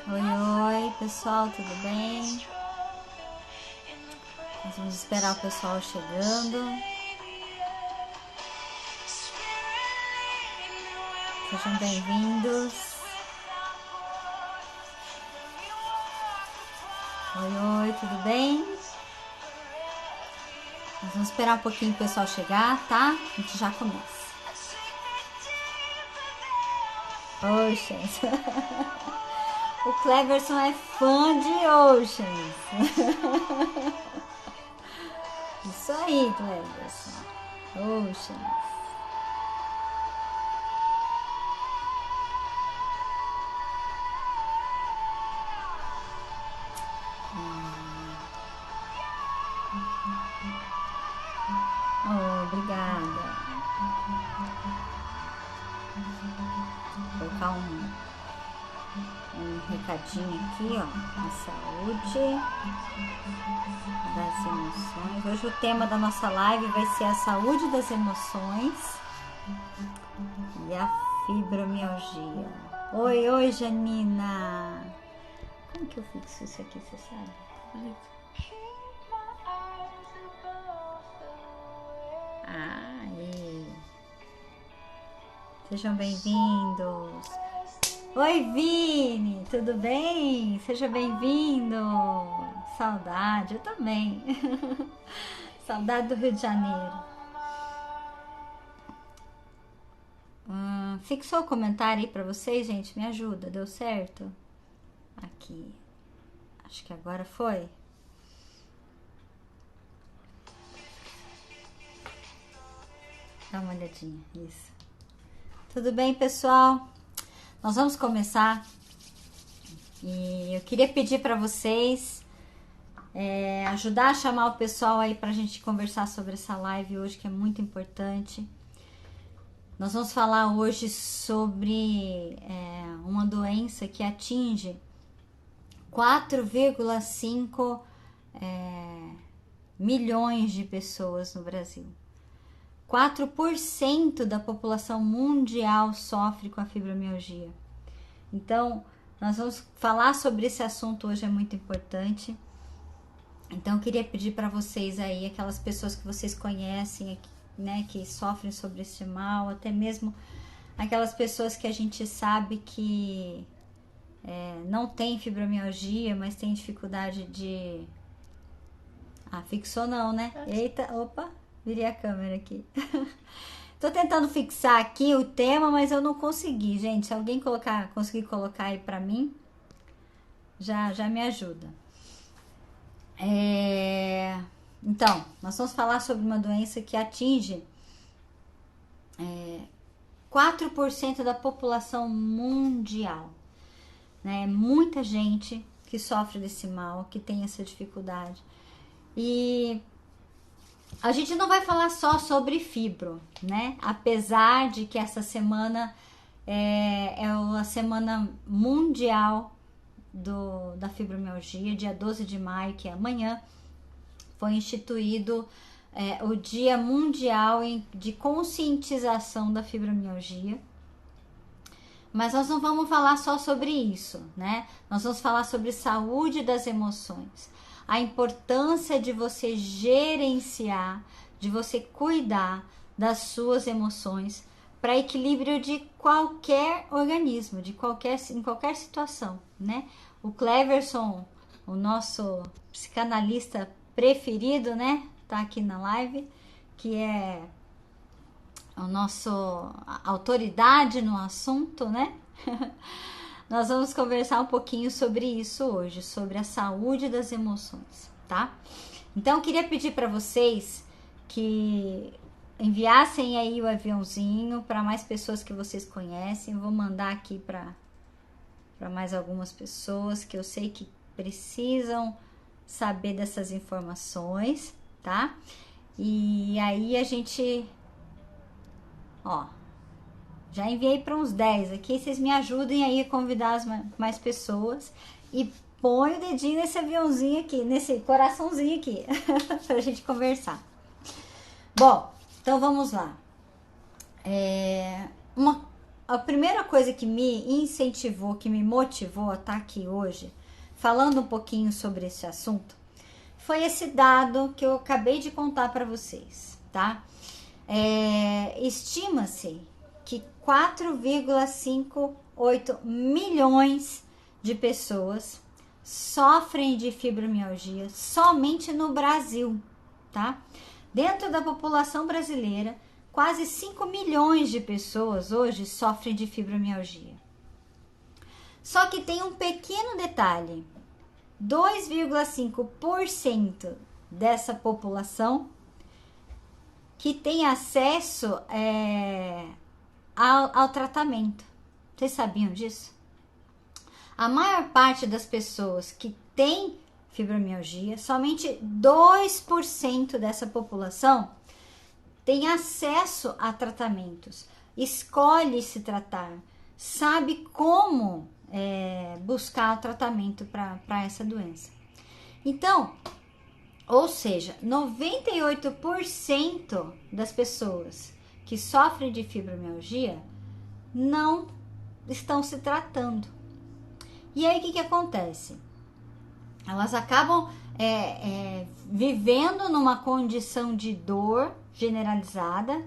Oi, oi, pessoal, tudo bem? Nós vamos esperar o pessoal chegando. Sejam bem-vindos. Oi, oi, tudo bem? Nós vamos esperar um pouquinho o pessoal chegar, tá? A gente já começa. Oceans. O Cleverson é fã de Oceans. Isso aí, Cleverson. Oceans. Oh, obrigada. Vou colocar um recadinho aqui, ó. A saúde das emoções. Hoje o tema da nossa live vai ser a saúde das emoções e a fibromialgia. Oi, oi, Janina. Como que eu fixo isso aqui, você sabe? Aí. Sejam bem-vindos. Oi, Vini, tudo bem? Seja bem-vindo. Saudade, eu também. Saudade do Rio de Janeiro. Fixou o comentário aí pra vocês, gente? Me ajuda, deu certo? Aqui. Acho que agora foi. Dá uma olhadinha, isso. Tudo bem, pessoal? Nós vamos começar. E eu queria pedir para vocês ajudar a chamar o pessoal aí pra gente conversar sobre essa live hoje, que é muito importante. Nós vamos falar hoje sobre uma doença que atinge 4,5 milhões de pessoas no Brasil. 4% da população mundial sofre com a fibromialgia. Então, nós vamos falar sobre esse assunto hoje, é muito importante. Então, eu queria pedir para vocês aí, aquelas pessoas que vocês conhecem, né, que sofrem sobre esse mal, até mesmo aquelas pessoas que a gente sabe que não tem fibromialgia, mas tem dificuldade de... fixou não, né? Eita, opa, virei a câmera aqui. Tô tentando fixar aqui o tema, mas eu não consegui, gente. Se alguém conseguir colocar aí pra mim, já me ajuda. Então, nós vamos falar sobre uma doença que atinge 4% da população mundial. Né? Muita gente que sofre desse mal, que tem essa dificuldade. E a gente não vai falar só sobre fibro, né? Apesar de que essa semana é a semana mundial da fibromialgia, dia 12 de maio, que é amanhã, foi instituído o Dia Mundial de Conscientização da Fibromialgia. Mas nós não vamos falar só sobre isso, né? Nós vamos falar sobre saúde das emoções. A importância de você gerenciar, de você cuidar das suas emoções para equilíbrio de qualquer organismo, em qualquer situação, né? O Cleverson, o nosso psicanalista preferido, né? Tá aqui na live, que é a nossa autoridade no assunto, né? Nós vamos conversar um pouquinho sobre isso hoje, sobre a saúde das emoções, tá? Então, eu queria pedir para vocês que enviassem aí o aviãozinho para mais pessoas que vocês conhecem. Eu vou mandar aqui para mais algumas pessoas que eu sei que precisam saber dessas informações, tá? E aí a gente... já enviei para uns 10 aqui, vocês me ajudem aí a convidar mais pessoas e põe o dedinho nesse aviãozinho aqui, nesse coraçãozinho aqui, pra gente conversar. Bom, então vamos lá. a primeira coisa que me incentivou, que me motivou a estar aqui hoje, falando um pouquinho sobre esse assunto, foi esse dado que eu acabei de contar para vocês, tá? Estima-se que 4,58 milhões de pessoas sofrem de fibromialgia somente no Brasil, tá? Dentro da população brasileira, quase 5 milhões de pessoas hoje sofrem de fibromialgia. Só que tem um pequeno detalhe: 2,5% dessa população que tem acesso ao tratamento. Vocês sabiam disso? A maior parte das pessoas que tem fibromialgia, somente 2% dessa população tem acesso a tratamentos, escolhe se tratar, sabe como buscar o tratamento para essa doença. Então, ou seja, 98% das pessoas que sofrem de fibromialgia não estão se tratando. E aí o que acontece? Elas acabam vivendo numa condição de dor generalizada,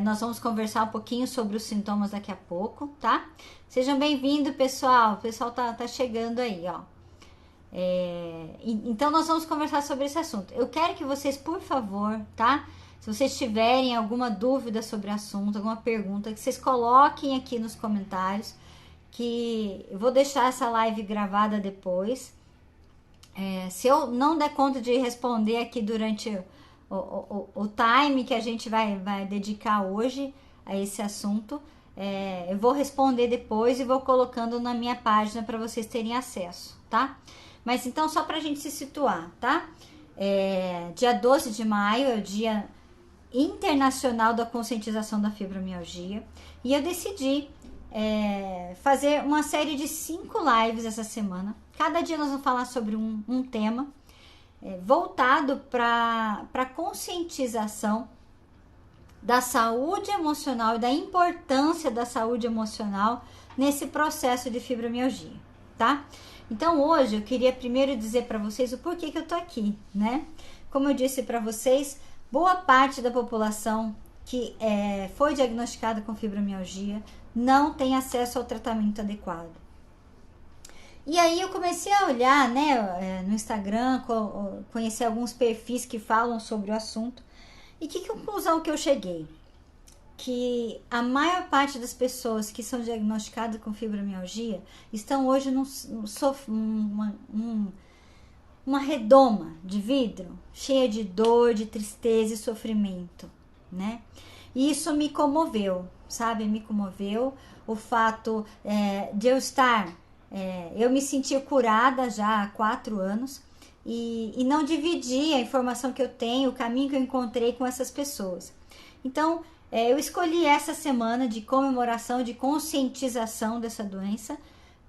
nós vamos conversar um pouquinho sobre os sintomas daqui a pouco, tá? Sejam bem-vindos, pessoal. O pessoal tá chegando aí, ó. Então, nós vamos conversar sobre esse assunto. Eu quero que vocês, por favor, tá? Se vocês tiverem alguma dúvida sobre o assunto, alguma pergunta, que vocês coloquem aqui nos comentários, que eu vou deixar essa live gravada depois. Se eu não der conta de responder aqui durante o time que a gente vai dedicar hoje a esse assunto, eu vou responder depois e vou colocando na minha página para vocês terem acesso, tá? Mas então, só para a gente se situar, tá? Dia 12 de maio é o Dia Internacional da Conscientização da Fibromialgia, e eu decidi fazer uma série de 5 lives essa semana. Cada dia nós vamos falar sobre um tema voltado para conscientização da saúde emocional e da importância da saúde emocional nesse processo de fibromialgia, tá? Então hoje eu queria primeiro dizer para vocês o porquê que eu tô aqui, né? Como eu disse para vocês, boa parte da população que foi diagnosticada com fibromialgia não tem acesso ao tratamento adequado. E aí eu comecei a olhar, né, no Instagram, conhecer alguns perfis que falam sobre o assunto. E que conclusão que eu cheguei? Que a maior parte das pessoas que são diagnosticadas com fibromialgia estão hoje uma redoma de vidro, cheia de dor, de tristeza e sofrimento, né? E isso me comoveu, sabe? Me comoveu o fato de eu estar... eu me senti curada já há 4 anos e não dividi a informação que eu tenho, o caminho que eu encontrei com essas pessoas. Então, eu escolhi essa semana de comemoração, de conscientização dessa doença,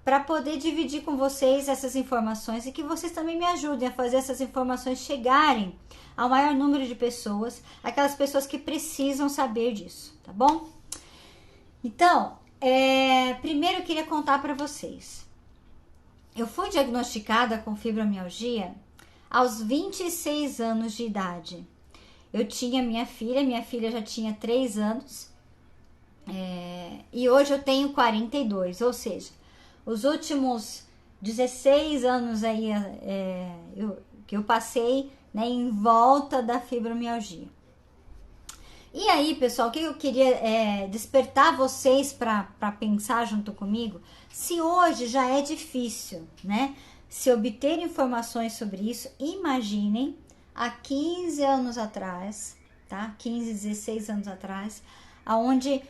para poder dividir com vocês essas informações e que vocês também me ajudem a fazer essas informações chegarem ao maior número de pessoas, aquelas pessoas que precisam saber disso, tá bom? Então, primeiro eu queria contar para vocês. Eu fui diagnosticada com fibromialgia aos 26 anos de idade. Eu tinha minha filha já tinha 3 anos, e hoje eu tenho 42, ou seja, os últimos 16 anos aí que eu passei, né, em volta da fibromialgia. E aí, pessoal, o que eu queria despertar vocês para pensar junto comigo, se hoje já é difícil, né, se obter informações sobre isso, imaginem há 15 anos atrás, tá? 15, 16 anos atrás, onde,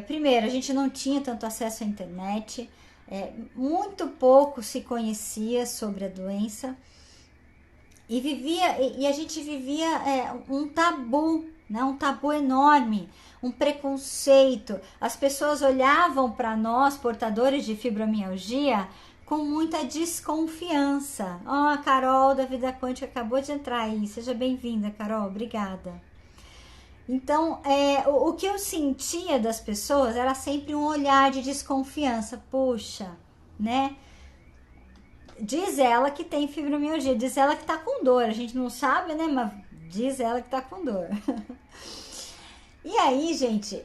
primeiro, a gente não tinha tanto acesso à internet, muito pouco se conhecia sobre a doença, e a gente vivia um tabu, né? Um tabu enorme, um preconceito. As pessoas olhavam para nós, portadores de fibromialgia, com muita desconfiança. A Carol da Vida Quântica acabou de entrar aí. Seja bem-vinda, Carol. Obrigada. Então, o que eu sentia das pessoas era sempre um olhar de desconfiança. Puxa, né? Diz ela que tem fibromialgia, diz ela que tá com dor. A gente não sabe, né? Mas diz ela que tá com dor. E aí, gente,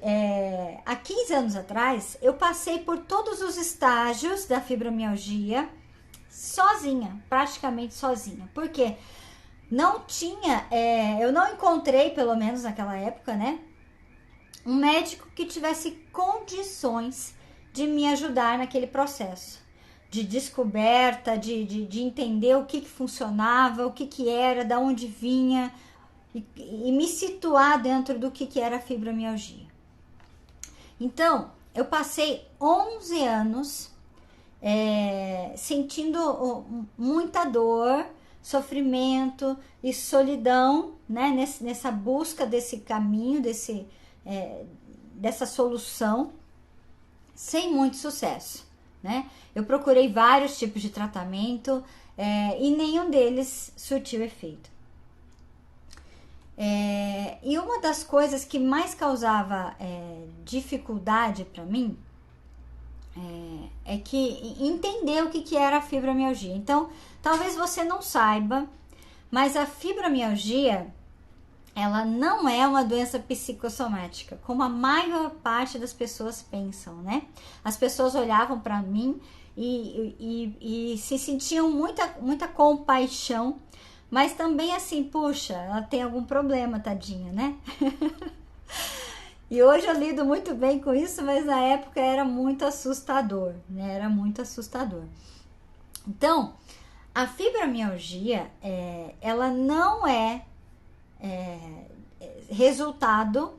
há 15 anos atrás, eu passei por todos os estágios da fibromialgia sozinha, praticamente sozinha. Por quê? Não tinha, eu não encontrei, pelo menos naquela época, né, um médico que tivesse condições de me ajudar naquele processo de descoberta, de entender o que funcionava, o que era, da onde vinha e me situar dentro do que era a fibromialgia. Então, eu passei 11 anos sentindo muita dor, sofrimento e solidão, né, nessa busca desse caminho, dessa solução, sem muito sucesso, né? Eu procurei vários tipos de tratamento e nenhum deles surtiu efeito. E uma das coisas que mais causava dificuldade para mim é que entender o que era a fibromialgia. Então, talvez você não saiba, mas a fibromialgia, ela não é uma doença psicossomática, como a maior parte das pessoas pensam, né? As pessoas olhavam para mim e se sentiam muita compaixão, mas também assim, puxa, ela tem algum problema, tadinha, né? E hoje eu lido muito bem com isso, mas na época era muito assustador, né? Era muito assustador. Então, a fibromialgia, ela não é resultado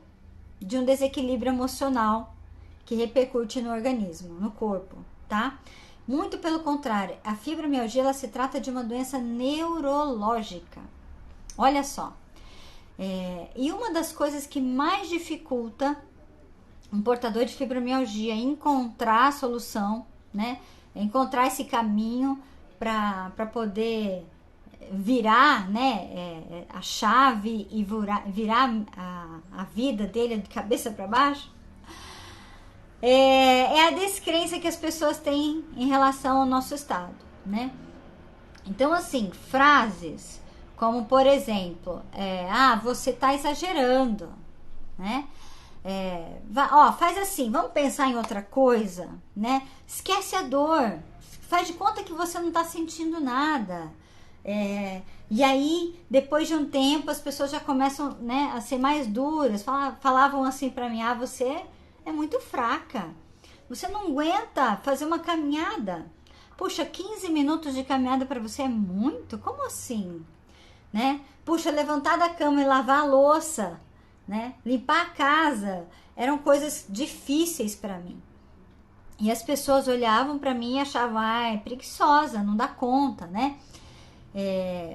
de um desequilíbrio emocional que repercute no organismo, no corpo, tá? Muito pelo contrário, a fibromialgia, ela se trata de uma doença neurológica. Olha só. E uma das coisas que mais dificulta um portador de fibromialgia encontrar a solução, né? Encontrar esse caminho para poder virar, né? A chave e virar a vida dele de cabeça para baixo, é a descrença que as pessoas têm em relação ao nosso estado, né? Então, assim, frases como, por exemplo, você tá exagerando, né? Faz assim, vamos pensar em outra coisa, né? Esquece a dor, faz de conta que você não tá sentindo nada. E aí, depois de um tempo, as pessoas já começam, né, a ser mais duras. Falavam assim pra mim, você é muito fraca, você não aguenta fazer uma caminhada. Puxa, 15 minutos de caminhada pra você é muito? Como assim? Né? Puxa, levantar da cama e lavar a louça, né? Limpar a casa, eram coisas difíceis para mim. E as pessoas olhavam para mim e achavam, é preguiçosa, não dá conta, né?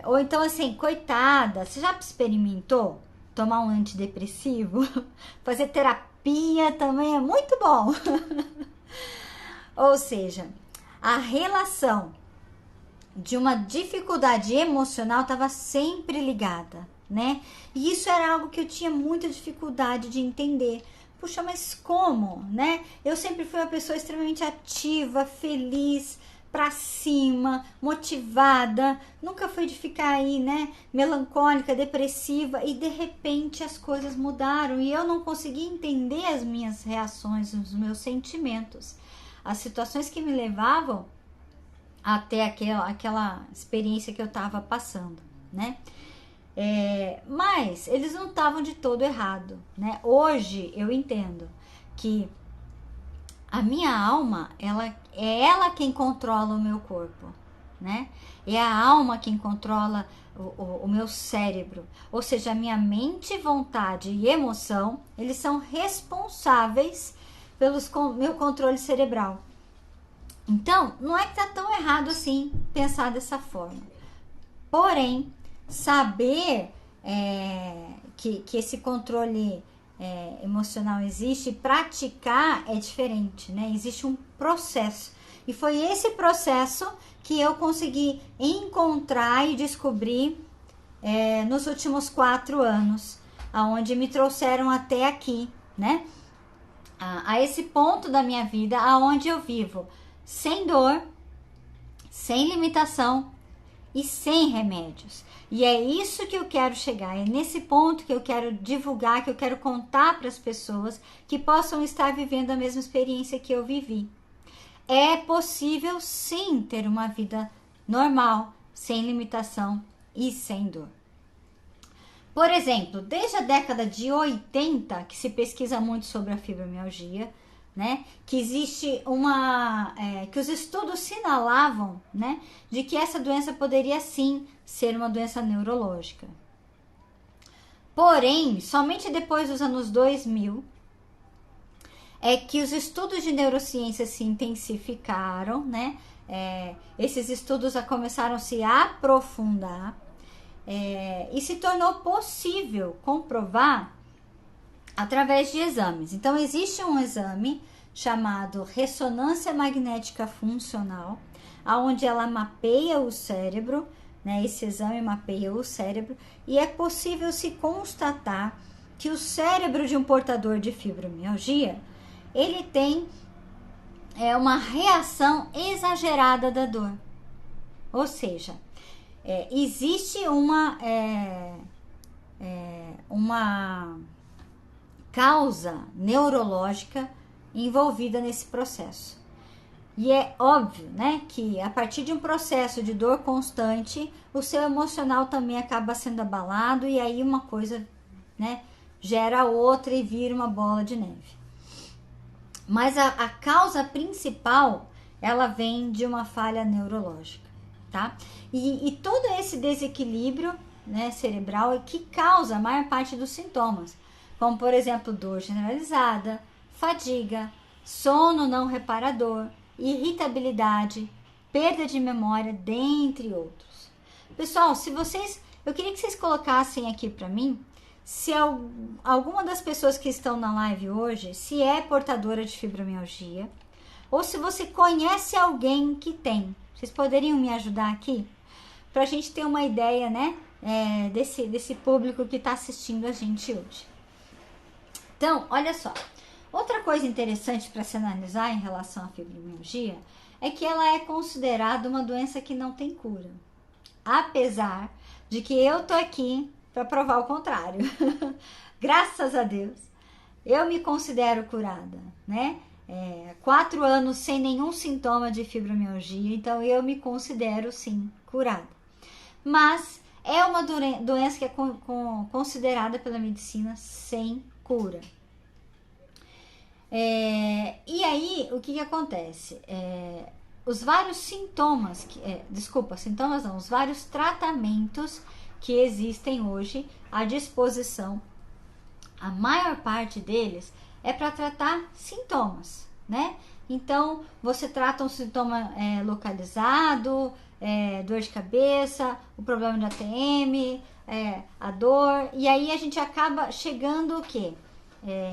Ou então assim, coitada, você já experimentou tomar um antidepressivo? Fazer terapia também é muito bom. Ou seja, a relação de uma dificuldade emocional estava sempre ligada, né? E isso era algo que eu tinha muita dificuldade de entender. Puxa, mas como, né? Eu sempre fui uma pessoa extremamente ativa, feliz, pra cima, motivada. Nunca fui de ficar aí, né? Melancólica, depressiva. E de repente as coisas mudaram e eu não conseguia entender as minhas reações, os meus sentimentos. As situações que me levavam até aquela experiência que eu estava passando, né? Mas eles não estavam de todo errado, né? Hoje eu entendo que a minha alma, ela quem controla o meu corpo, né? É a alma quem controla o meu cérebro. Ou seja, a minha mente, vontade e emoção, eles são responsáveis pelo meu controle cerebral. Então, não é que tá tão errado assim pensar dessa forma. Porém, saber que esse controle emocional existe, praticar é diferente, né? Existe um processo. E foi esse processo que eu consegui encontrar e descobrir nos últimos 4 anos, aonde me trouxeram até aqui, né? A esse ponto da minha vida aonde eu vivo sem dor, sem limitação e sem remédios. E é isso que eu quero chegar, é nesse ponto que eu quero divulgar, que eu quero contar para as pessoas que possam estar vivendo a mesma experiência que eu vivi. É possível sim ter uma vida normal, sem limitação e sem dor. Por exemplo, desde a década de 80, que se pesquisa muito sobre a fibromialgia, né, que existe que os estudos sinalavam, né, de que essa doença poderia sim ser uma doença neurológica. Porém, somente depois dos anos 2000 é que os estudos de neurociência se intensificaram, né? Esses estudos começaram a se aprofundar e se tornou possível comprovar através de exames. Então, existe um exame chamado ressonância magnética funcional, onde ela mapeia o cérebro, né? Esse exame mapeia o cérebro e é possível se constatar que o cérebro de um portador de fibromialgia, ele tem uma reação exagerada da dor. Ou seja, existe uma causa neurológica envolvida nesse processo. E é óbvio, né, que a partir de um processo de dor constante, o seu emocional também acaba sendo abalado e aí uma coisa, né, gera outra e vira uma bola de neve. Mas a causa principal, ela vem de uma falha neurológica, tá? E todo esse desequilíbrio, né, cerebral é que causa a maior parte dos sintomas, como por exemplo dor generalizada, fadiga, sono não reparador, irritabilidade, perda de memória, dentre outros. Pessoal, eu queria que vocês colocassem aqui para mim se alguma das pessoas que estão na live hoje, se é portadora de fibromialgia, ou se você conhece alguém que tem. Vocês poderiam me ajudar aqui? Para a gente ter uma ideia, né, desse público que está assistindo a gente hoje. Então, olha só. Outra coisa interessante para se analisar em relação à fibromialgia é que ela é considerada uma doença que não tem cura. Apesar de que eu tô aqui para provar o contrário. Graças a Deus, eu me considero curada, né? 4 anos sem nenhum sintoma de fibromialgia, então eu me considero sim curada. Mas é uma doença que é considerada pela medicina sem cura. E aí, o que acontece? Os vários sintomas, os vários tratamentos que existem hoje à disposição, a maior parte deles é para tratar sintomas, né? Então, você trata um sintoma localizado, dor de cabeça, o problema de ATM, a dor, e aí a gente acaba chegando o quê?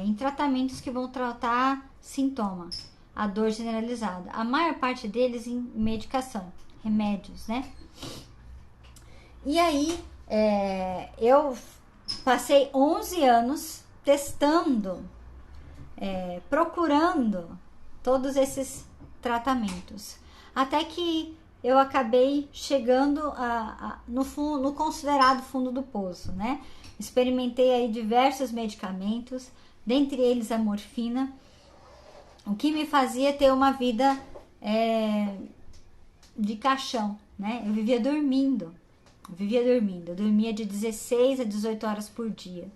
Em tratamentos que vão tratar sintomas, a dor generalizada. A maior parte deles em medicação, remédios, né? E aí, eu passei 11 anos testando, procurando todos esses tratamentos. Até que eu acabei chegando no considerado fundo do poço, né? Experimentei aí diversos medicamentos, dentre eles a morfina, o que me fazia ter uma vida de caixão, né? Eu vivia dormindo. Eu dormia de 16 a 18 horas por dia.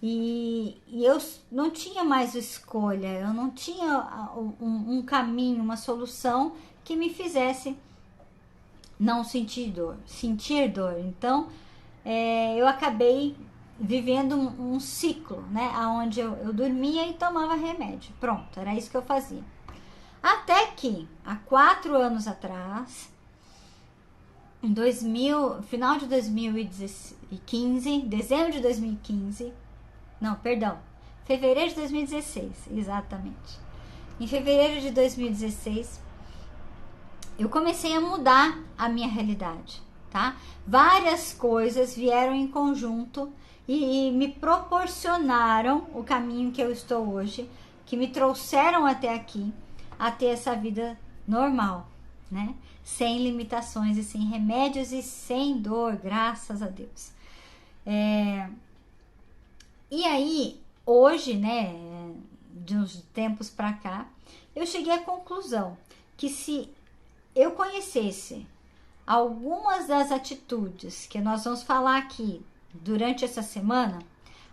E eu não tinha mais escolha, eu não tinha um caminho, uma solução que me fizesse não sentir dor. Então, eu acabei vivendo um ciclo, né? Onde eu dormia e tomava remédio. Pronto, era isso que eu fazia. Até que, há 4 anos atrás, final de 2015, dezembro de 2015, fevereiro de 2016, exatamente. Em fevereiro de 2016, eu comecei a mudar a minha realidade, tá? Várias coisas vieram em conjunto e me proporcionaram o caminho que eu estou hoje, que me trouxeram até aqui, a ter essa vida normal, né? Sem limitações e sem remédios e sem dor, graças a Deus. E aí, hoje, né, de uns tempos pra cá, eu cheguei à conclusão que se eu conhecesse algumas das atitudes que nós vamos falar aqui durante essa semana,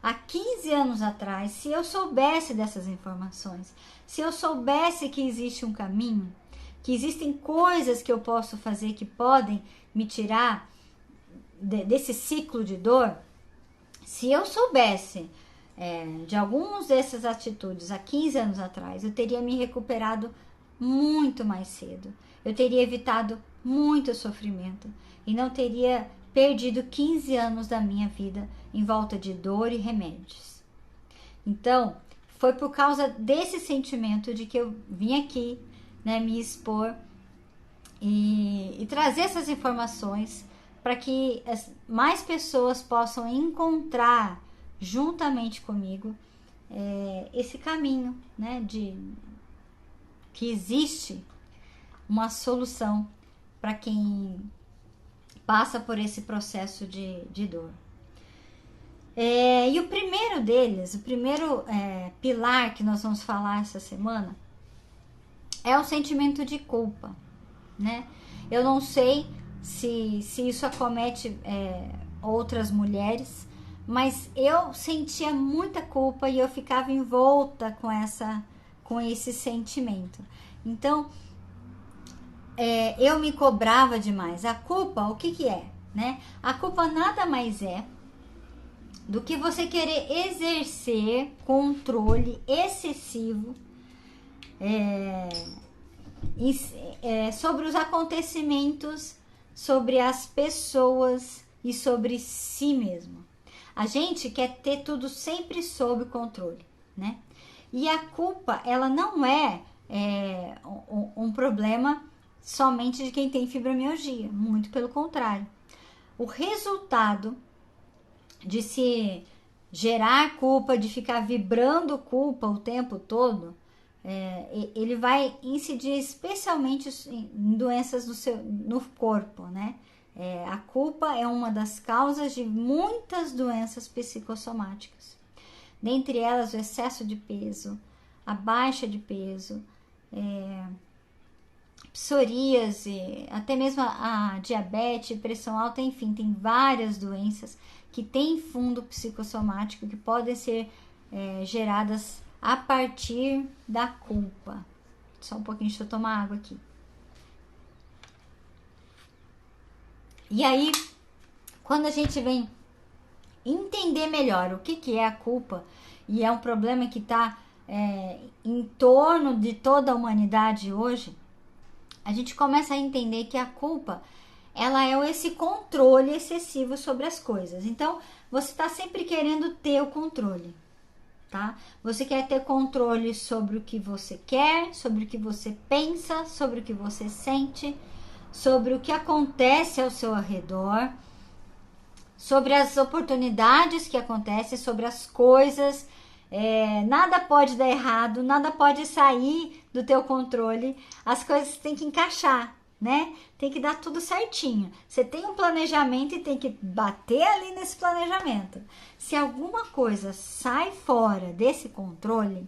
há 15 anos atrás, se eu soubesse dessas informações, se eu soubesse que existe um caminho, que existem coisas que eu posso fazer que podem me tirar desse ciclo de dor, se eu soubesse de algumas dessas atitudes há 15 anos atrás, eu teria me recuperado muito mais cedo. Eu teria evitado muito sofrimento e não teria perdido 15 anos da minha vida em volta de dor e remédios. Então, foi por causa desse sentimento de que eu vim aqui, né, me expor e trazer essas informações para que mais pessoas possam encontrar juntamente comigo esse caminho, né, de que existe uma solução para quem passa por esse processo de dor. E o primeiro deles, o primeiro pilar que nós vamos falar essa semana é o sentimento de culpa, né? Eu não sei se isso acomete outras mulheres, mas eu sentia muita culpa e eu ficava envolta com esse sentimento. Então, eu me cobrava demais. A culpa, o que é, né? A culpa nada mais é do que você querer exercer controle excessivo sobre os acontecimentos, sobre as pessoas e sobre si mesmo. A gente quer ter tudo sempre sob controle, né? E a culpa, ela não é um problema somente de quem tem fibromialgia, muito pelo contrário. O resultado de se gerar culpa, de ficar vibrando culpa o tempo todo, ele vai incidir especialmente em doenças no corpo, né? A culpa é uma das causas de muitas doenças psicossomáticas. Dentre elas, o excesso de peso, a baixa de peso, psoríase, até mesmo a diabetes, pressão alta, enfim, tem várias doenças que têm fundo psicossomático que podem ser geradas a partir da culpa. Só um pouquinho, deixa eu tomar água aqui. E aí, quando a gente vem entender melhor o que é a culpa, e é um problema que está em torno de toda a humanidade hoje, a gente começa a entender que a culpa, ela é esse controle excessivo sobre as coisas. Então, você está sempre querendo ter o controle, tá? Você quer ter controle sobre o que você quer, sobre o que você pensa, sobre o que você sente, sobre o que acontece ao seu redor, sobre as oportunidades que acontecem, sobre as coisas. Nada pode dar errado, nada pode sair do teu controle, as coisas têm que encaixar, né? Tem que dar tudo certinho. Você tem um planejamento e tem que bater ali nesse planejamento. Se alguma coisa sai fora desse controle,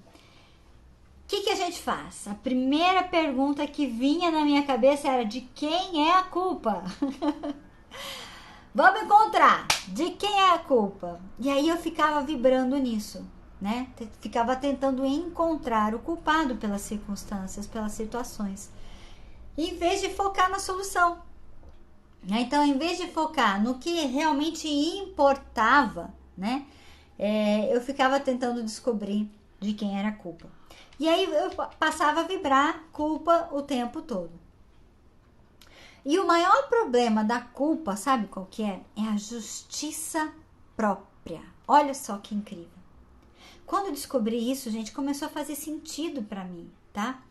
o que a gente faz? A primeira pergunta que vinha na minha cabeça era: de quem é a culpa? Vamos encontrar de quem é a culpa. E aí eu ficava vibrando nisso, né? Ficava tentando encontrar o culpado pelas circunstâncias, pelas situações, em vez de focar na solução, né? Então, em vez de focar no que realmente importava, né? Eu ficava tentando descobrir de quem era a culpa. E aí eu passava a vibrar culpa o tempo todo. E o maior problema da culpa, sabe qual que é? É a justiça própria. Olha só que incrível. Quando eu descobri isso, gente, começou a fazer sentido para mim, tá?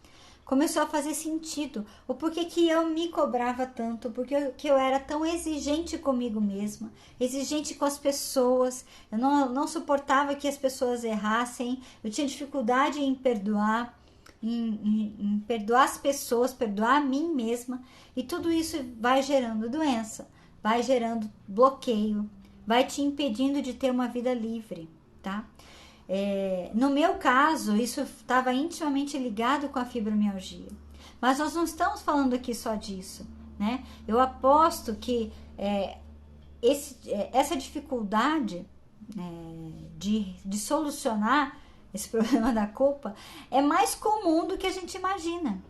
começou a fazer sentido. O porquê que eu me cobrava tanto, porque que eu era tão exigente comigo mesma, exigente com as pessoas. Eu não suportava que as pessoas errassem, eu tinha dificuldade em perdoar, em perdoar as pessoas, perdoar a mim mesma. E tudo isso vai gerando doença, vai gerando bloqueio, vai te impedindo de ter uma vida livre, tá? No meu caso, isso estava intimamente ligado com a fibromialgia. Mas nós não estamos falando aqui só disso, né? Eu aposto que essa dificuldade de solucionar esse problema da culpa é mais comum do que a gente imagina.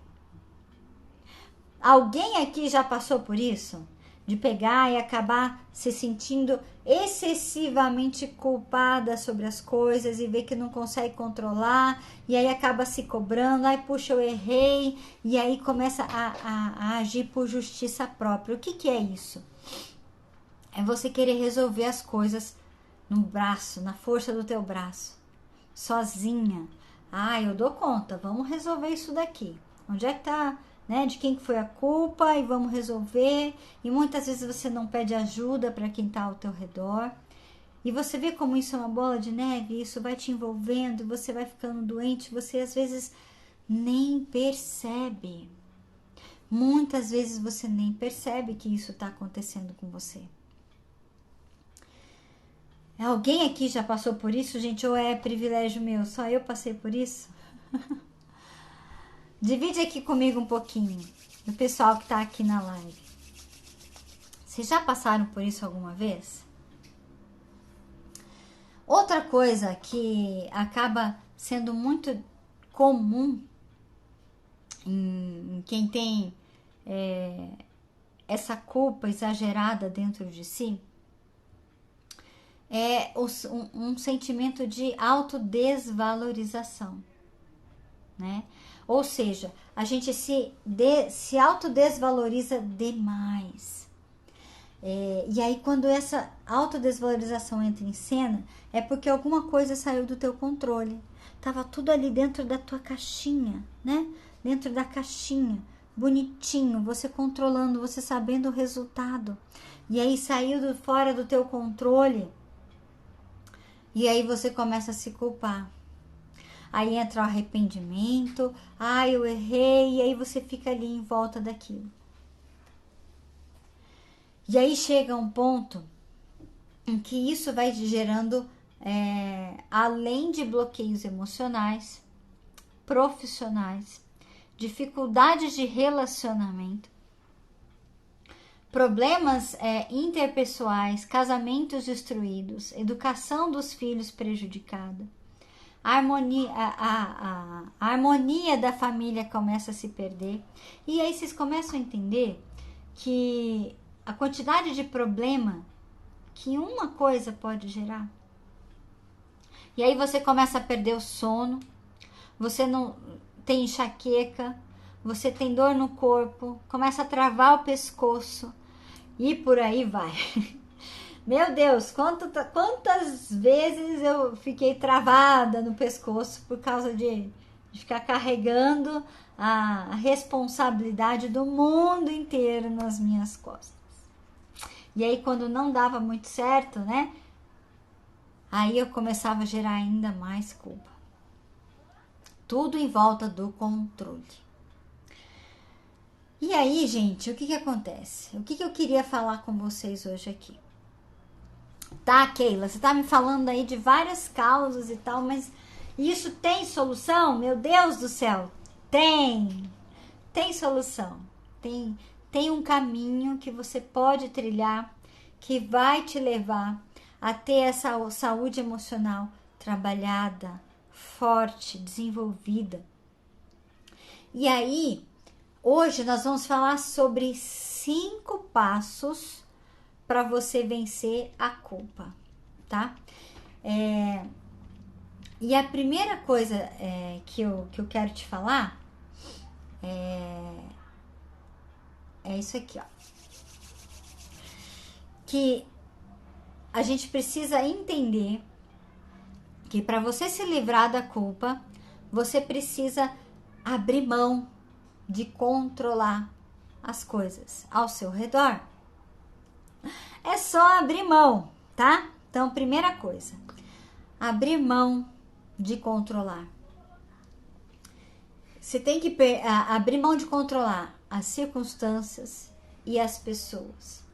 Alguém aqui já passou por isso? De pegar e acabar se sentindo excessivamente culpada sobre as coisas e ver que não consegue controlar, e aí acaba se cobrando, ai puxa, eu errei, e aí começa a agir por justiça própria. O que é isso? É você querer resolver as coisas no braço, na força do teu braço, sozinha. Ah, eu dou conta, vamos resolver isso daqui. Onde é que tá, né? De quem foi a culpa e vamos resolver. E muitas vezes você não pede ajuda para quem tá ao teu redor. E você vê como isso é uma bola de neve, isso vai te envolvendo, você vai ficando doente, você às vezes nem percebe. Muitas vezes você nem percebe que isso está acontecendo com você. Alguém aqui já passou por isso, gente? Ou é privilégio meu? Só eu passei por isso? Divide aqui comigo um pouquinho, o pessoal que está aqui na live. Vocês já passaram por isso alguma vez? Outra coisa que acaba sendo muito comum em quem tem essa culpa exagerada dentro de si é um sentimento de autodesvalorização, né? Ou seja, a gente se autodesvaloriza demais. E aí, quando essa autodesvalorização entra em cena, é porque alguma coisa saiu do teu controle. Tava tudo ali dentro da tua caixinha, né? Dentro da caixinha, bonitinho, você controlando, você sabendo o resultado. E aí saiu fora do teu controle. E aí você começa a se culpar. Aí entra o arrependimento, eu errei, e aí você fica ali em volta daquilo. E aí chega um ponto em que isso vai gerando, além de bloqueios emocionais, profissionais, dificuldades de relacionamento, problemas interpessoais, casamentos destruídos, educação dos filhos prejudicada, a harmonia da família começa a se perder. E aí vocês começam a entender que a quantidade de problema que uma coisa pode gerar. E aí você começa a perder o sono, você não tem enxaqueca, você tem dor no corpo, começa a travar o pescoço e por aí vai. Meu Deus, quantas vezes eu fiquei travada no pescoço por causa de ficar carregando a responsabilidade do mundo inteiro nas minhas costas. E aí, quando não dava muito certo, né? Aí eu começava a gerar ainda mais culpa. Tudo em volta do controle. E aí, gente, o que acontece? O que eu queria falar com vocês hoje aqui? Tá, Keila, você tá me falando aí de várias causas e tal, mas isso tem solução? Meu Deus do céu, tem solução, tem um caminho que você pode trilhar, que vai te levar a ter essa saúde emocional trabalhada, forte, desenvolvida. E aí, hoje nós vamos falar sobre 5 passos para você vencer a culpa, tá? E a primeira coisa que eu quero te falar é isso aqui, ó. Que a gente precisa entender que para você se livrar da culpa, você precisa abrir mão de controlar as coisas ao seu redor? É só abrir mão, tá? Então, primeira coisa, abrir mão de controlar. Você tem que abrir mão de controlar as circunstâncias e as pessoas.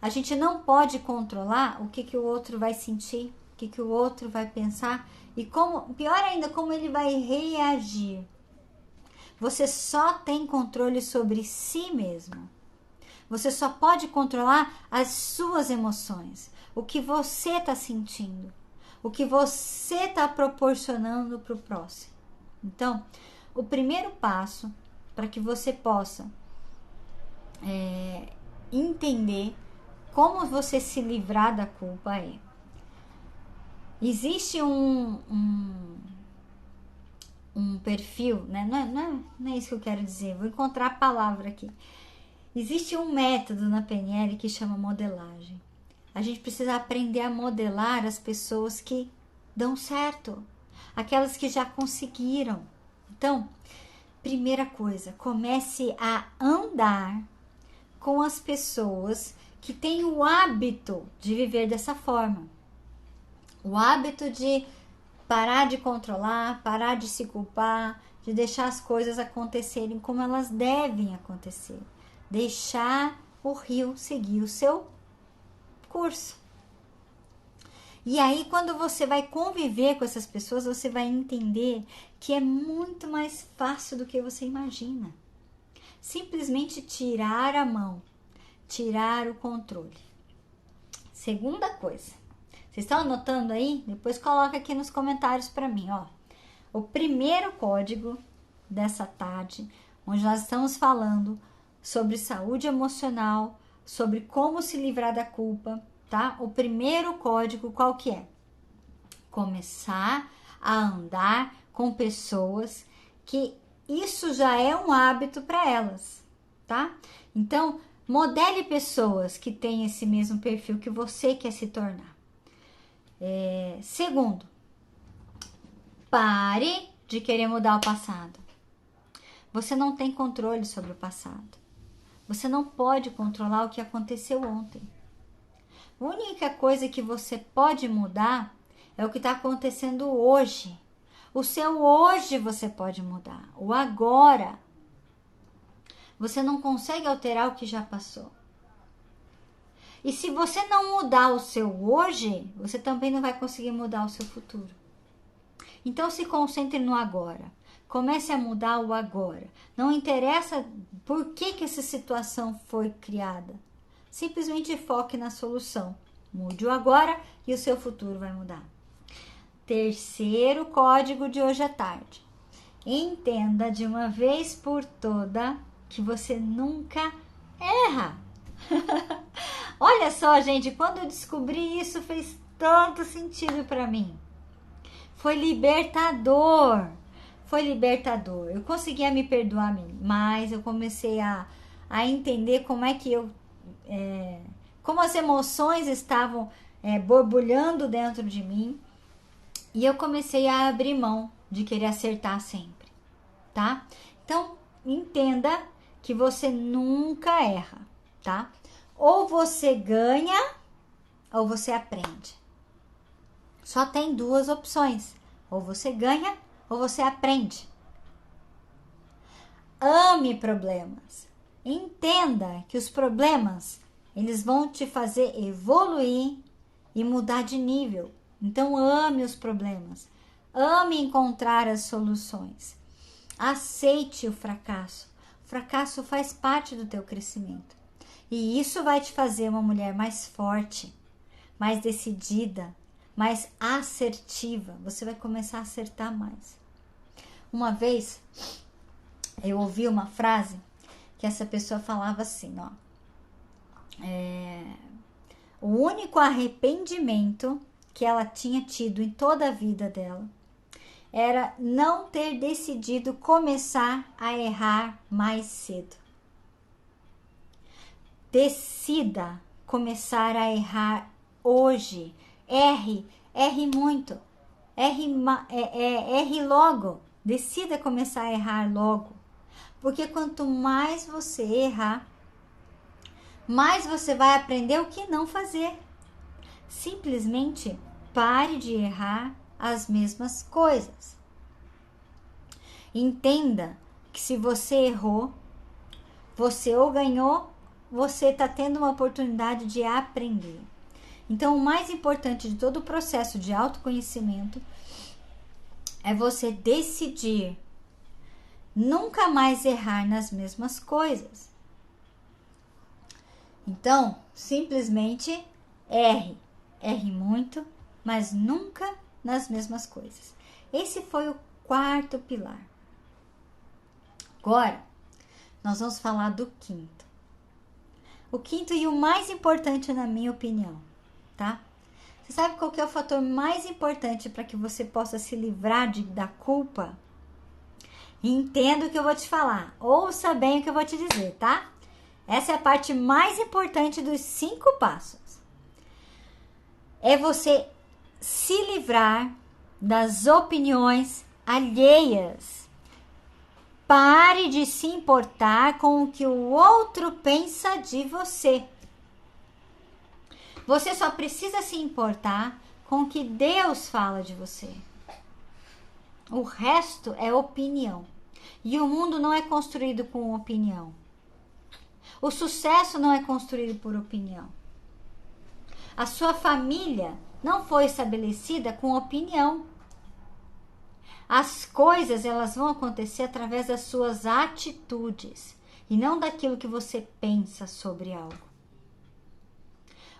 A gente não pode controlar o que o outro vai sentir, o que o outro vai pensar e como, pior ainda, como ele vai reagir. Você só tem controle sobre si mesmo. Você só pode controlar as suas emoções, o que você está sentindo, o que você está proporcionando para o próximo. Então, o primeiro passo para que você possa entender como você se livrar da culpa é: existe um perfil, né? Não é isso que eu quero dizer, vou encontrar a palavra aqui. Existe um método na PNL que chama modelagem. A gente precisa aprender a modelar as pessoas que dão certo, aquelas que já conseguiram. Então, primeira coisa, comece a andar com as pessoas que têm o hábito de viver dessa forma. O hábito de parar de controlar, parar de se culpar, de deixar as coisas acontecerem como elas devem acontecer. Deixar o rio seguir o seu curso. E aí, quando você vai conviver com essas pessoas, você vai entender que é muito mais fácil do que você imagina. Simplesmente tirar a mão, tirar o controle. Segunda coisa, vocês estão anotando aí? Depois coloca aqui nos comentários para mim, ó. O primeiro código dessa tarde, onde nós estamos falando sobre saúde emocional, sobre como se livrar da culpa, tá? O primeiro código qual que é? Começar a andar com pessoas que isso já é um hábito para elas, tá? Então, modele pessoas que têm esse mesmo perfil que você quer se tornar. Segundo, pare de querer mudar o passado. Você não tem controle sobre o passado. Você não pode controlar o que aconteceu ontem. A única coisa que você pode mudar é o que está acontecendo hoje. O seu hoje você pode mudar. O agora. Você não consegue alterar o que já passou. E se você não mudar o seu hoje, você também não vai conseguir mudar o seu futuro. Então se concentre no agora. Comece a mudar o agora. Não interessa por que essa situação foi criada. Simplesmente foque na solução. Mude o agora e o seu futuro vai mudar. Terceiro código de hoje à tarde. Entenda de uma vez por toda que você nunca erra. Olha só, gente, quando eu descobri isso fez tanto sentido para mim. Foi libertador. Foi libertador. Eu conseguia me perdoar mais, eu comecei a entender como é que como as emoções estavam borbulhando dentro de mim. E eu comecei a abrir mão de querer acertar sempre, tá? Então, entenda que você nunca erra, tá? Ou você ganha, ou você aprende. Só tem duas opções. Ou você ganha, ou você aprende. Ame problemas. Entenda que os problemas, eles vão te fazer evoluir e mudar de nível. Então, ame os problemas. Ame encontrar as soluções. Aceite o fracasso. O fracasso faz parte do teu crescimento. E isso vai te fazer uma mulher mais forte, mais decidida, mais assertiva. Você vai começar a acertar mais. Uma vez, eu ouvi uma frase que essa pessoa falava assim, ó. O único arrependimento que ela tinha tido em toda a vida dela era não ter decidido começar a errar mais cedo. Decida começar a errar hoje. Erre muito. Erre logo. Decida começar a errar logo. Porque quanto mais você errar, mais você vai aprender o que não fazer. Simplesmente pare de errar as mesmas coisas. Entenda que se você errou, você ou ganhou, você está tendo uma oportunidade de aprender. Então, o mais importante de todo o processo de autoconhecimento é você decidir nunca mais errar nas mesmas coisas. Então, simplesmente erre. Erre muito, mas nunca nas mesmas coisas. Esse foi o quarto pilar. Agora, nós vamos falar do quinto. O quinto e o mais importante, na minha opinião, tá? Você sabe qual que é o fator mais importante para que você possa se livrar da culpa? Entenda o que eu vou te falar. Ouça bem o que eu vou te dizer, tá? Essa é a parte mais importante dos 5 passos. É você se livrar das opiniões alheias. Pare de se importar com o que o outro pensa de você. Você só precisa se importar com o que Deus fala de você. O resto é opinião. E o mundo não é construído com opinião. O sucesso não é construído por opinião. A sua família não foi estabelecida com opinião. As coisas, elas vão acontecer através das suas atitudes e não daquilo que você pensa sobre algo.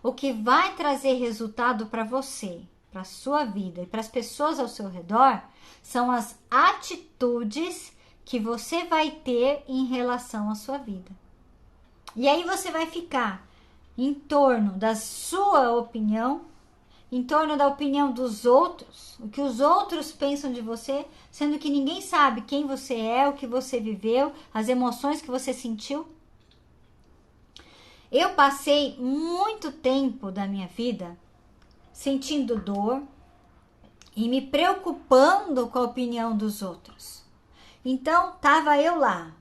O que vai trazer resultado para você, para a sua vida e para as pessoas ao seu redor são as atitudes que você vai ter em relação à sua vida. E aí você vai ficar em torno da sua opinião, em torno da opinião dos outros, o que os outros pensam de você, sendo que ninguém sabe quem você é, o que você viveu, as emoções que você sentiu. Eu passei muito tempo da minha vida sentindo dor e me preocupando com a opinião dos outros. Então, tava eu lá,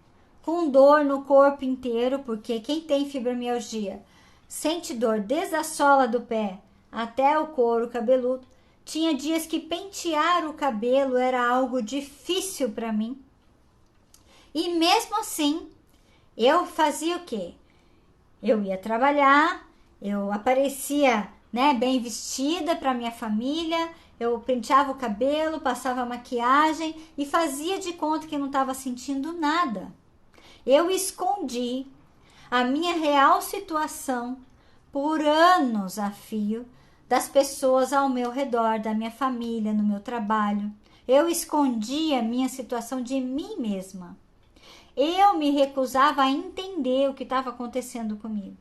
com dor no corpo inteiro, porque quem tem fibromialgia sente dor desde a sola do pé até o couro cabeludo. Tinha dias que pentear o cabelo era algo difícil para mim. E mesmo assim, eu fazia o quê? Eu ia trabalhar, eu aparecia, bem vestida para minha família, eu penteava o cabelo, passava maquiagem e fazia de conta que não estava sentindo nada. Eu escondi a minha real situação por anos a fio das pessoas ao meu redor, da minha família, no meu trabalho. Eu escondia a minha situação de mim mesma. Eu me recusava a entender o que estava acontecendo comigo,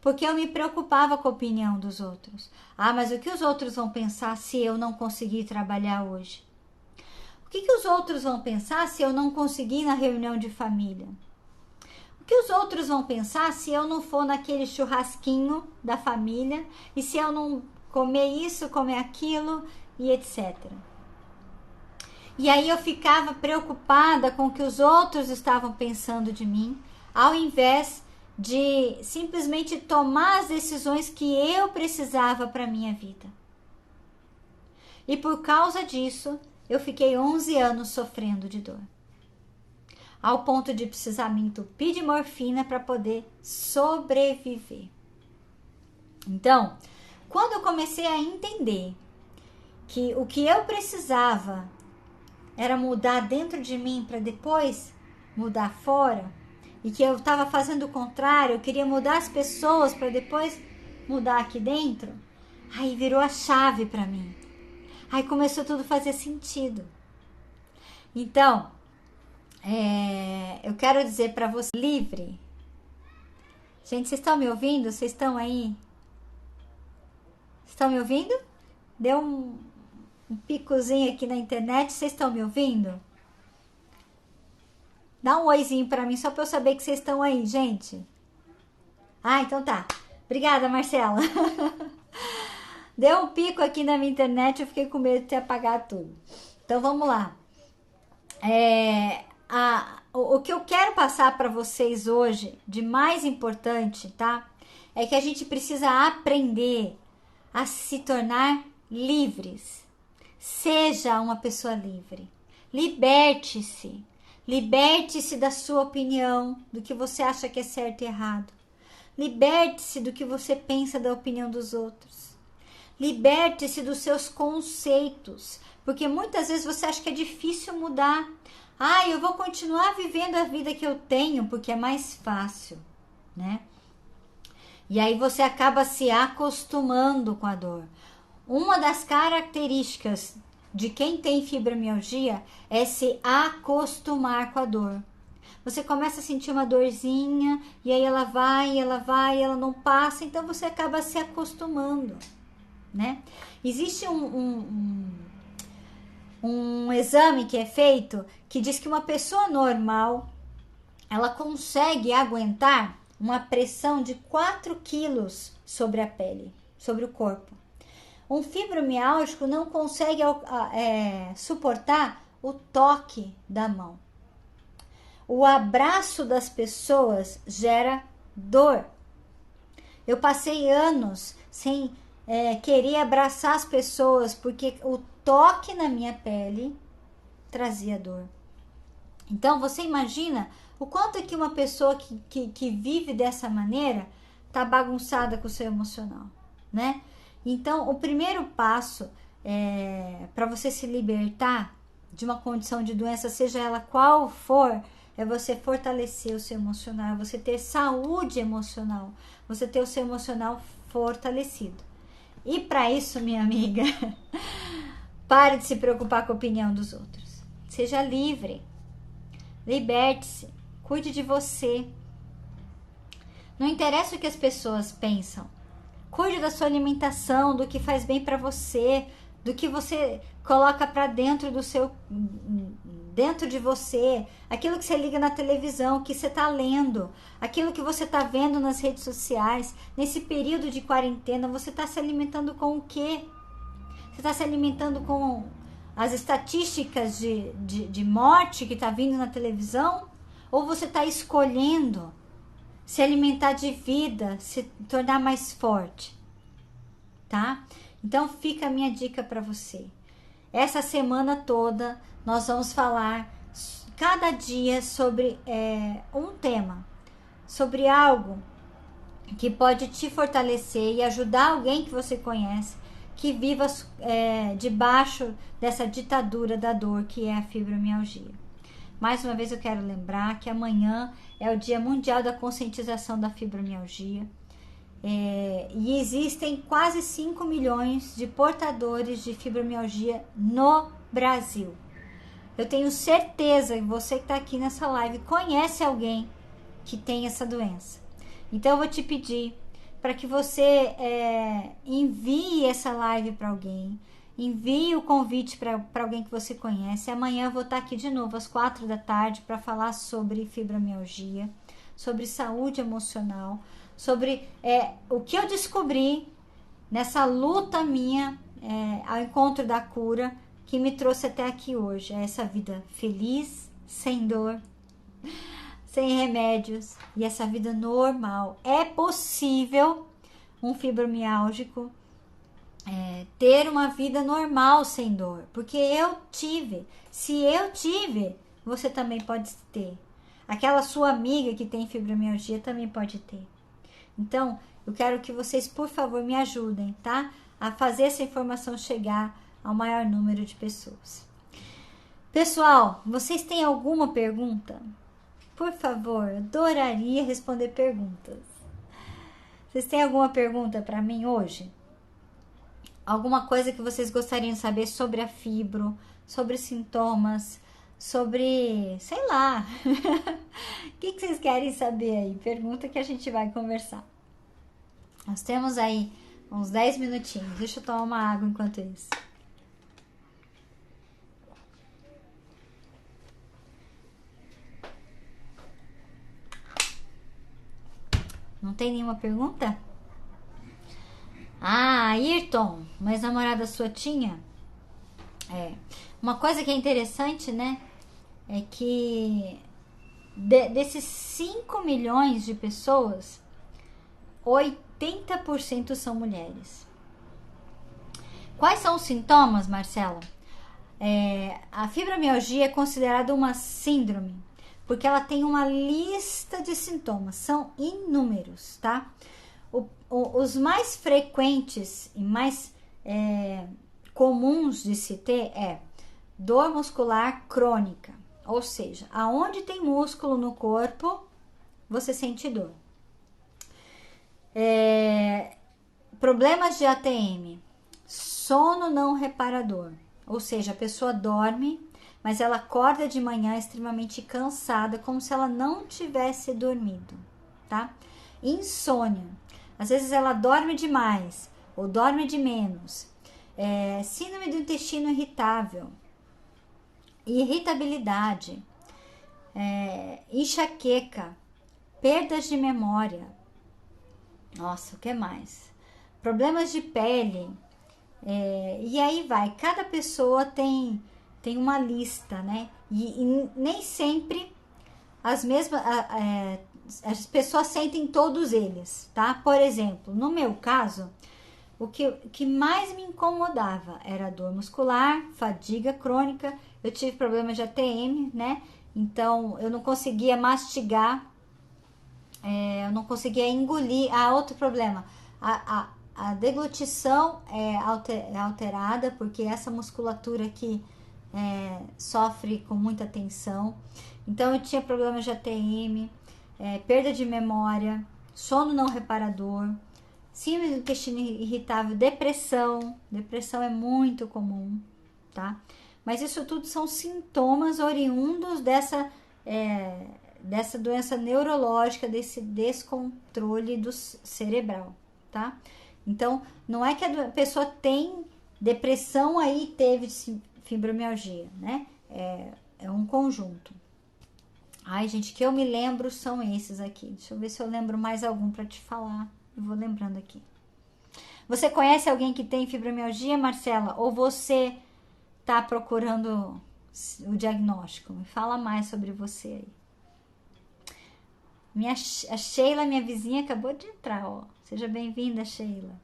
porque eu me preocupava com a opinião dos outros. Ah, mas o que os outros vão pensar se eu não conseguir trabalhar hoje? O que os outros vão pensar se eu não conseguir ir na reunião de família? O que os outros vão pensar se eu não for naquele churrasquinho da família e se eu não comer isso, comer aquilo e etc. E aí eu ficava preocupada com o que os outros estavam pensando de mim, ao invés de simplesmente tomar as decisões que eu precisava para a minha vida. E por causa disso, eu fiquei 11 anos sofrendo de dor, ao ponto de precisar me entupir de morfina para poder sobreviver. Então, quando eu comecei a entender que o que eu precisava era mudar dentro de mim para depois mudar fora, e que eu estava fazendo o contrário, eu queria mudar as pessoas para depois mudar aqui dentro, aí virou a chave para mim. Aí começou tudo a fazer sentido. Então, eu quero dizer para você, livre. Gente, vocês estão me ouvindo? Vocês estão aí? Estão me ouvindo? Deu um picozinho aqui na internet. Vocês estão me ouvindo? Dá um oizinho para mim, só para eu saber que vocês estão aí, gente. Ah, então tá. Obrigada, Marcela. Deu um pico aqui na minha internet, eu fiquei com medo de ter apagado tudo. Então, vamos lá. o que eu quero passar para vocês hoje, de mais importante, tá? É que a gente precisa aprender a se tornar livres. Seja uma pessoa livre. Liberte-se. Liberte-se da sua opinião, do que você acha que é certo e errado. Liberte-se do que você pensa da opinião dos outros. Liberte-se dos seus conceitos, porque muitas vezes você acha que é difícil mudar. Ah, eu vou continuar vivendo a vida que eu tenho porque é mais fácil, né? E aí você acaba se acostumando com a dor. Uma das características de quem tem fibromialgia é se acostumar com a dor. Você começa a sentir uma dorzinha e aí ela vai, ela não passa, então você acaba se acostumando, né? Existe um exame que é feito que diz que uma pessoa normal, ela consegue aguentar uma pressão de 4 quilos sobre a pele, sobre o corpo. Um fibromialgico não consegue suportar o toque da mão. O abraço das pessoas gera dor. Eu passei anos sem querer abraçar as pessoas porque o toque na minha pele trazia dor. Então você imagina o quanto que uma pessoa que vive dessa maneira tá bagunçada com o seu emocional, né? Então o primeiro passo para você se libertar de uma condição de doença, seja ela qual for, é você fortalecer o seu emocional, você ter saúde emocional, você ter o seu emocional fortalecido. E para isso, minha amiga, pare de se preocupar com a opinião dos outros. Seja livre. Liberte-se. Cuide de você. Não interessa o que as pessoas pensam. Cuide da sua alimentação, do que faz bem para você, do que você coloca para dentro de você, aquilo que você liga na televisão, que você está lendo, aquilo que você está vendo nas redes sociais. Nesse período de quarentena, você está se alimentando com o quê? Você está se alimentando com as estatísticas de morte que está vindo na televisão? Ou você está escolhendo se alimentar de vida, se tornar mais forte? Tá? Então fica a minha dica para você. Essa semana toda nós vamos falar cada dia sobre um tema, sobre algo que pode te fortalecer e ajudar alguém que você conhece que viva debaixo dessa ditadura da dor que é a fibromialgia. Mais uma vez eu quero lembrar que amanhã é o Dia Mundial da Conscientização da Fibromialgia. E existem quase 5 milhões de portadores de fibromialgia no Brasil. Eu tenho certeza que você que está aqui nessa live conhece alguém que tem essa doença. Então eu vou te pedir para que você envie essa live para alguém, envie o convite para alguém que você conhece. Amanhã eu vou estar aqui de novo às 4 da tarde para falar sobre fibromialgia, sobre saúde emocional, sobre o que eu descobri nessa luta minha ao encontro da cura que me trouxe até aqui hoje. Essa vida feliz, sem dor, sem remédios e essa vida normal. É possível um fibromialgico ter uma vida normal sem dor, porque eu tive. Se eu tive, você também pode ter. Aquela sua amiga que tem fibromialgia também pode ter. Então, eu quero que vocês, por favor, me ajudem, tá? A fazer essa informação chegar ao maior número de pessoas. Pessoal, vocês têm alguma pergunta? Por favor, adoraria responder perguntas. Vocês têm alguma pergunta para mim hoje? Alguma coisa que vocês gostariam de saber sobre a fibro, sobre sintomas, sobre, sei lá. O que vocês querem saber aí? Pergunta que a gente vai conversar. Nós temos aí uns 10 minutinhos. Deixa eu tomar uma água enquanto isso. Não tem nenhuma pergunta? Ah, Ayrton, uma ex-namorada sua tinha? Uma coisa que é interessante, né? É que desses 5 milhões de pessoas, 80% são mulheres. Quais são os sintomas, Marcela? A fibromialgia é considerada uma síndrome, porque ela tem uma lista de sintomas, são inúmeros, tá? Os mais frequentes e mais comuns de se ter é dor muscular crônica, ou seja, aonde tem músculo no corpo, você sente dor. Problemas de ATM, sono não reparador, ou seja, a pessoa dorme, mas ela acorda de manhã extremamente cansada, como se ela não tivesse dormido, tá? Insônia, às vezes ela dorme demais ou dorme de menos. Síndrome do intestino irritável, irritabilidade, enxaqueca, perdas de memória. Nossa, o que mais? Problemas de pele. E aí vai, cada pessoa tem uma lista, né? E nem sempre as pessoas sentem todos eles, tá? Por exemplo, no meu caso, o que mais me incomodava era dor muscular, fadiga crônica, eu tive problemas de ATM, né? Então, eu não conseguia mastigar, eu não conseguia engolir. Outro problema, a deglutição é alterada, porque essa musculatura aqui sofre com muita tensão. Então eu tinha problemas de ATM, perda de memória, sono não reparador, síndrome do intestino irritável, depressão é muito comum, tá? Mas isso tudo são sintomas oriundos dessa doença neurológica, desse descontrole cerebral, tá? Então, não é que a pessoa tem depressão aí teve fibromialgia, né? É um conjunto. Ai, gente, que eu me lembro são esses aqui. Deixa eu ver se eu lembro mais algum para te falar. Eu vou lembrando aqui. Você conhece alguém que tem fibromialgia, Marcela? Ou você tá procurando o diagnóstico? Me fala mais sobre você aí. A Sheila, minha vizinha, acabou de entrar, ó. Seja bem-vinda, Sheila.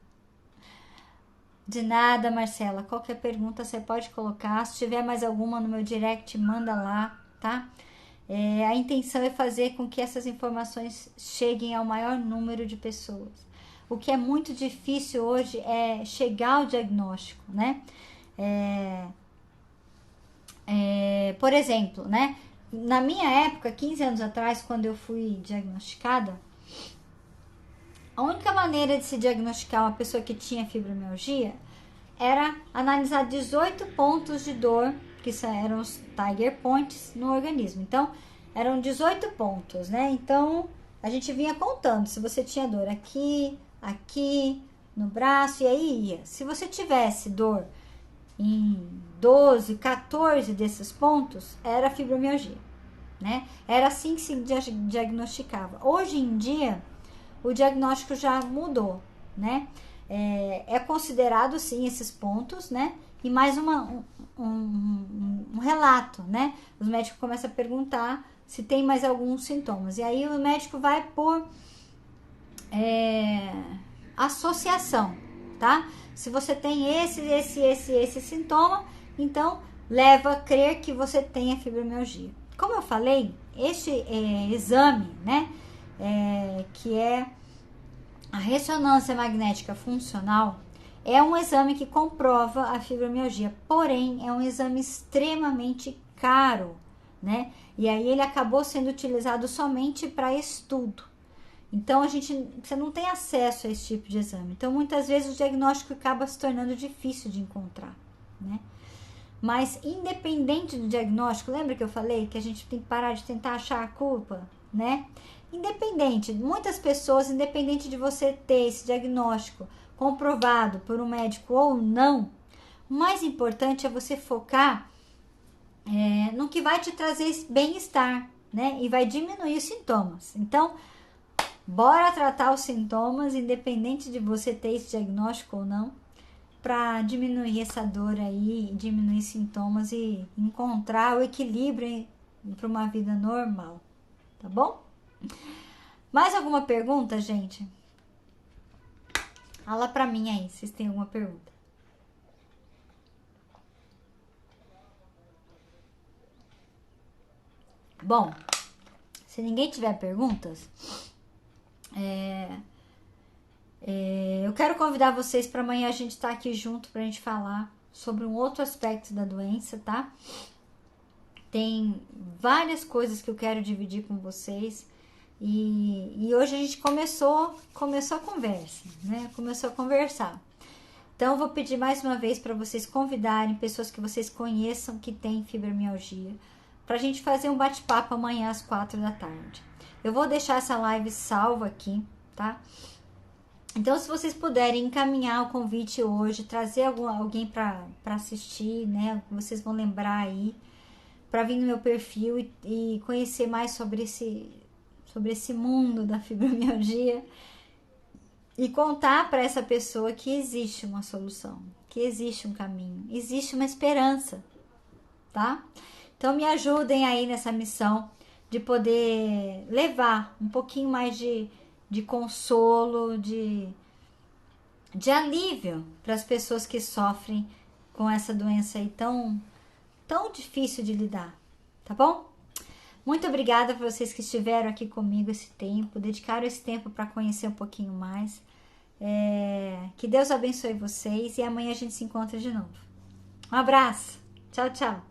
De nada, Marcela. Qualquer pergunta você pode colocar. Se tiver mais alguma no meu direct, manda lá, tá? A intenção é fazer com que essas informações cheguem ao maior número de pessoas. O que é muito difícil hoje é chegar ao diagnóstico, né? Por exemplo, né? Na minha época, 15 anos atrás, quando eu fui diagnosticada, a única maneira de se diagnosticar uma pessoa que tinha fibromialgia era analisar 18 pontos de dor, que eram os Tiger Points, no organismo. Então, eram 18 pontos, né? Então, a gente vinha contando se você tinha dor aqui, aqui, no braço, e aí ia. Se você tivesse dor em 12, 14 desses pontos, era fibromialgia, né? Era assim que se diagnosticava. Hoje em dia, o diagnóstico já mudou, né? É considerado, sim, esses pontos, né? E mais um relato, né? Os médicos começam a perguntar se tem mais alguns sintomas. E aí o médico vai por associação, tá? Se você tem esse sintoma, então leva a crer que você tenha fibromialgia. Como eu falei, este exame, né? Que é a ressonância magnética funcional, é um exame que comprova a fibromialgia, porém é um exame extremamente caro, né? E aí ele acabou sendo utilizado somente para estudo. Então você não tem acesso a esse tipo de exame. Então muitas vezes o diagnóstico acaba se tornando difícil de encontrar, né? Mas independente do diagnóstico, lembra que eu falei que a gente tem que parar de tentar achar a culpa, né? Independente, muitas pessoas, independente de você ter esse diagnóstico comprovado por um médico ou não, o mais importante é você focar no que vai te trazer bem-estar, né? E vai diminuir os sintomas. Então, bora tratar os sintomas, independente de você ter esse diagnóstico ou não, para diminuir essa dor aí, diminuir sintomas e encontrar o equilíbrio para uma vida normal. tá bom? Mais alguma pergunta, gente? Fala pra mim aí, se vocês têm alguma pergunta. Bom, se ninguém tiver perguntas, eu quero convidar vocês para amanhã a gente estar aqui junto pra gente falar sobre um outro aspecto da doença, tá? Tem várias coisas que eu quero dividir com vocês e hoje a gente começou a conversa, né? Começou a conversar. Então, eu vou pedir mais uma vez para vocês convidarem pessoas que vocês conheçam que têm fibromialgia, para a gente fazer um bate-papo amanhã às 4 da tarde. Eu vou deixar essa live salva aqui, tá? Então, se vocês puderem encaminhar o convite hoje, trazer alguém para assistir, né? Vocês vão lembrar aí, para vir no meu perfil e conhecer mais sobre esse mundo da fibromialgia. E contar para essa pessoa que existe uma solução, que existe um caminho, existe uma esperança, tá? Então me ajudem aí nessa missão de poder levar um pouquinho mais de consolo, de alívio para as pessoas que sofrem com essa doença aí tão difícil de lidar, tá bom? Muito obrigada por vocês que estiveram aqui comigo esse tempo, dedicaram esse tempo para conhecer um pouquinho mais. Que Deus abençoe vocês e amanhã a gente se encontra de novo. Um abraço. Tchau, tchau.